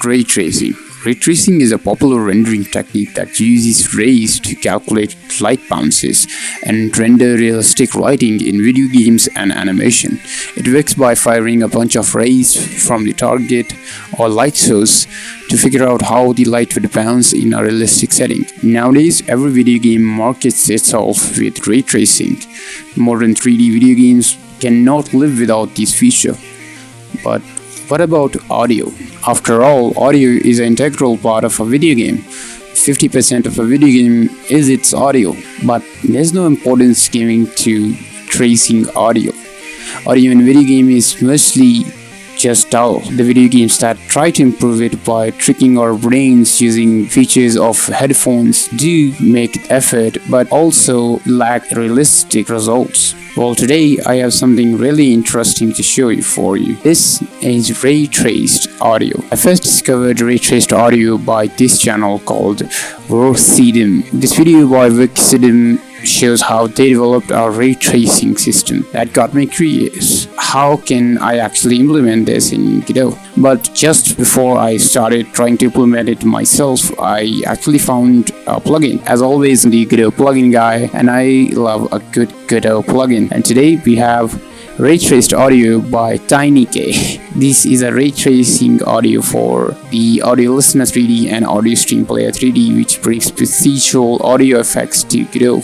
Ray tracing. Ray tracing is a popular rendering technique that uses rays to calculate light bounces and render realistic lighting in video games and animation. It works by firing a bunch of rays from the target or light source to figure out how the light would bounce in a realistic setting. Nowadays, every video game markets itself with ray tracing. Modern 3D video games cannot live without this feature. But what about audio? After all, audio is an integral part of a video game. 50% of a video game is its audio, but there's no importance given to tracing audio. Audio in video game is mostly just dull. The video games that try to improve it by tricking our brains using features of headphones do make effort, but also lack realistic results. Well, today I have something really interesting to show you for you. This is ray-traced audio. I first discovered ray-traced audio by this channel called Raytraced. This video by Godot shows how they developed a ray tracing system. That got me curious. How can I actually implement this in Godot? But just before I started trying to implement it myself, I actually found a plugin. As always, I'm the Godot plugin guy, and I love a good Godot plugin. And today we have Raytraced audio by TinyK. This is a ray tracing audio for the Audio Listener 3D and Audio Stream Player 3D, which brings procedural audio effects to Godot,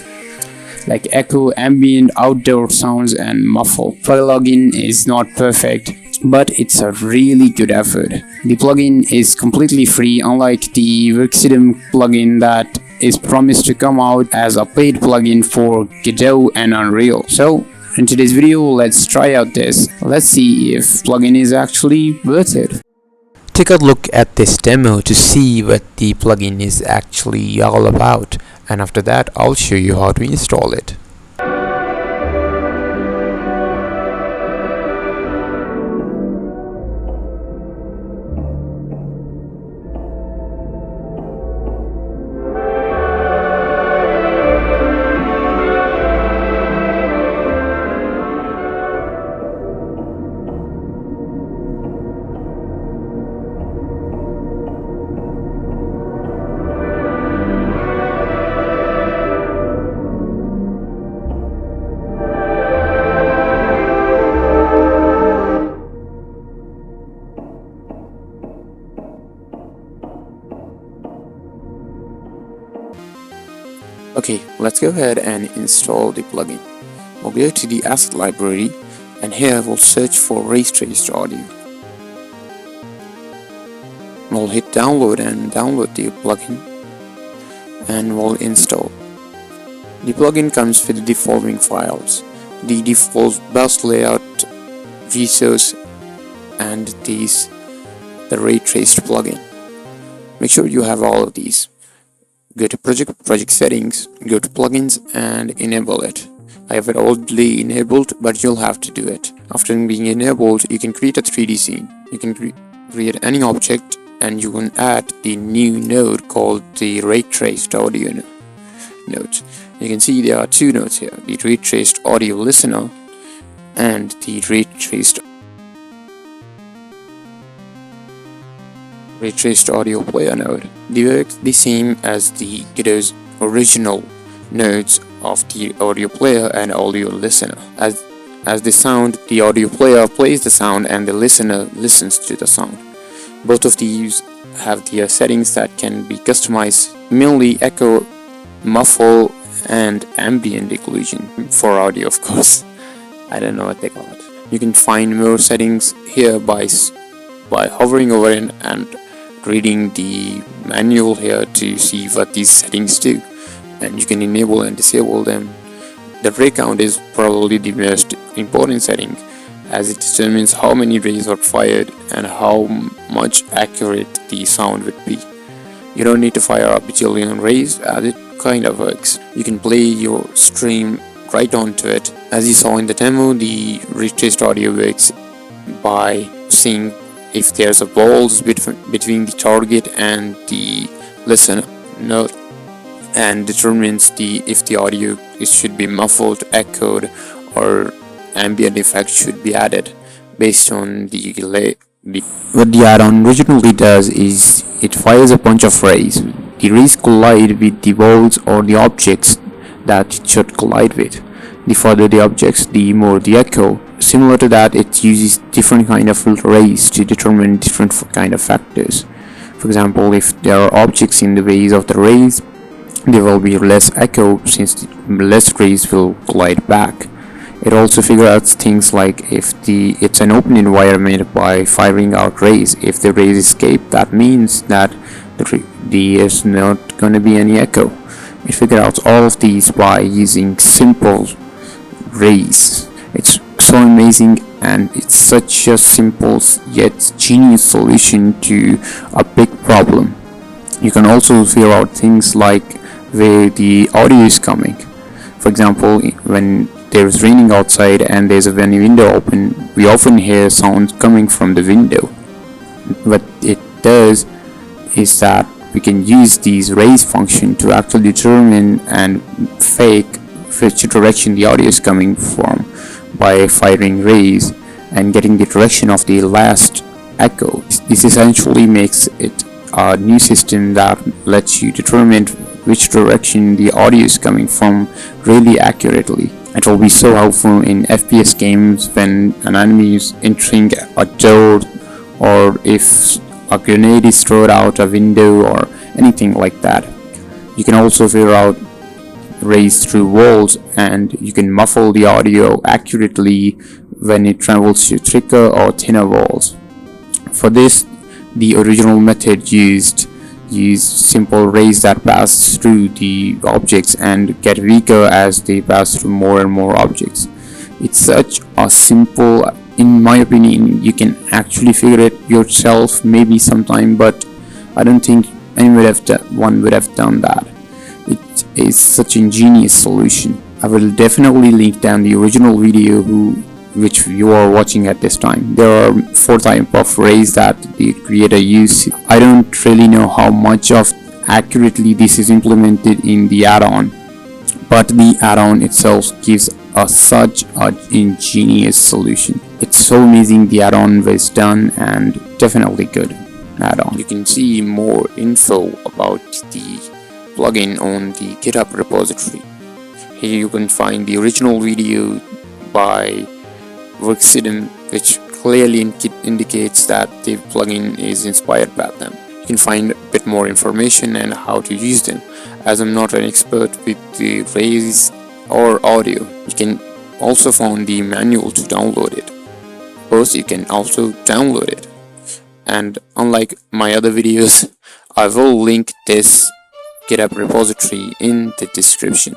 like echo, ambient, outdoor sounds, and muffle. The plugin is not perfect, but it's a really good effort. The plugin is completely free, unlike the Godot plugin that is promised to come out as a paid plugin for Godot and Unreal. So in today's video, let's try out this. Let's see if plugin is actually worth it. Take a look at this demo to see what the plugin is actually all about, and after that I'll show you how to install it. Okay, let's go ahead and install the plugin. We'll go to the asset library, and here we'll search for Raytraced audio. We'll hit download and download the plugin, and we'll install. The plugin comes with the following files: the default bus layout, vSource, and the Raytraced plugin. Make sure you have all of these. Go to project settings, go to plugins, and enable it. I have it already enabled, but you'll have to do it. After being enabled, you can create a 3D scene. You can create any object, and you can add the new node called the Raytraced audio node. You can see there are two nodes here: the Raytraced audio listener and the Raytraced audio player node. They work the same as the Godot's original nodes of the audio player and audio listener. As the sound, the audio player plays the sound and the listener listens to the sound. Both of these have their settings that can be customized, mainly echo, muffle, and ambient occlusion for audio, of course. I don't know what they call it. You can find more settings here by hovering over it and reading the manual here to see what these settings do, and you can enable and disable them. The ray count is probably the most important setting, as it determines how many rays are fired and how much accurate the sound would be. You don't need to fire a bajillion rays, as it kind of works. You can play your stream right onto it. As you saw in the demo, the Raytraced audio works by seeing if there's a balls between the target and the listener node, and determines if the audio should be muffled, echoed, or ambient effects should be added based on the What the add-on originally does is it fires a bunch of rays. The rays collide with the walls or the objects that it should collide with. The further the objects, the more the echo. Similar to that, it uses different kind of rays to determine different kind of factors. For example, if there are objects in the ways of the rays, there will be less echo since less rays will collide back. It also figures out things like if it's an open environment by firing out rays. If the rays escape, that means that there's not going to be any echo. It figures out all of these by using simple rays. It's so amazing, and it's such a simple yet genius solution to a big problem. You can also figure out things like where the audio is coming. For example, when there's raining outside and there's a window open, we often hear sounds coming from the window. What it does is that we can use these rays function to actually determine and fake which direction the audio is coming from by firing rays and getting the direction of the last echo. This essentially makes it a new system that lets you determine which direction the audio is coming from really accurately. It will be so helpful in FPS games when an enemy is entering a door, or if a grenade is thrown out a window or anything like that. You can also figure out rays through walls, and you can muffle the audio accurately when it travels to thicker or thinner walls. For this, the original method used simple rays that pass through the objects and get weaker as they pass through more and more objects. It's such a simple, in my opinion, you can actually figure it yourself maybe sometime, but I don't think one would have done that. It is such an ingenious solution. I will definitely link down the original video which you are watching at this time. There are 4 types of rays that the creator used. I don't really know how much of accurately this is implemented in the add-on, but the add-on itself gives us such an ingenious solution. It's so amazing the add-on was done, and definitely good add-on. You can see more info about the plugin on the GitHub repository. Here you can find the original video by Raytraced, which clearly indicates that the plugin is inspired by them. You can find a bit more information and how to use them. As I'm not an expert with the rays or audio, you can also find the manual to download it. Of course, you can also download it. And unlike my other videos, I will link this GitHub repository in the description.